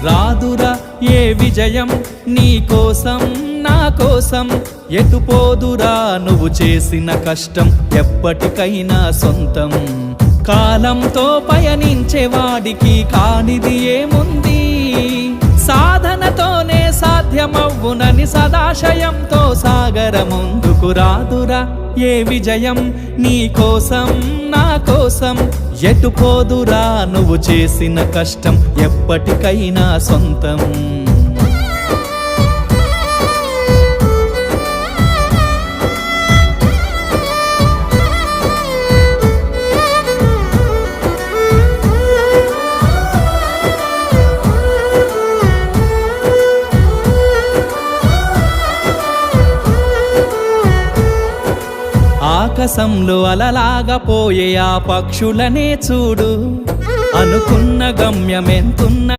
రాదురా ఏ విజయం నీ కోసం నా కోసం, ఎటుపోదురా నువ్వు చేసిన కష్టం ఎప్పటికైనా సొంతం. కాలంతో పయనించేవాడికి కానిది ఏముంది, సాధనతోనే సాధ్యమవ్వునని సదాశయంతో సాగర ముందుకు. రాదురా ఏ విజయం నీ కోసం నా కోసం, ఎటుపోదురా నువ్వు చేసిన కష్టం ఎప్పటికైనా సొంతం. ఆకాశంలో అలలాగా పోయే ఆ పక్షులనే చూడు, అనుకున్న గమ్యమెంతున్న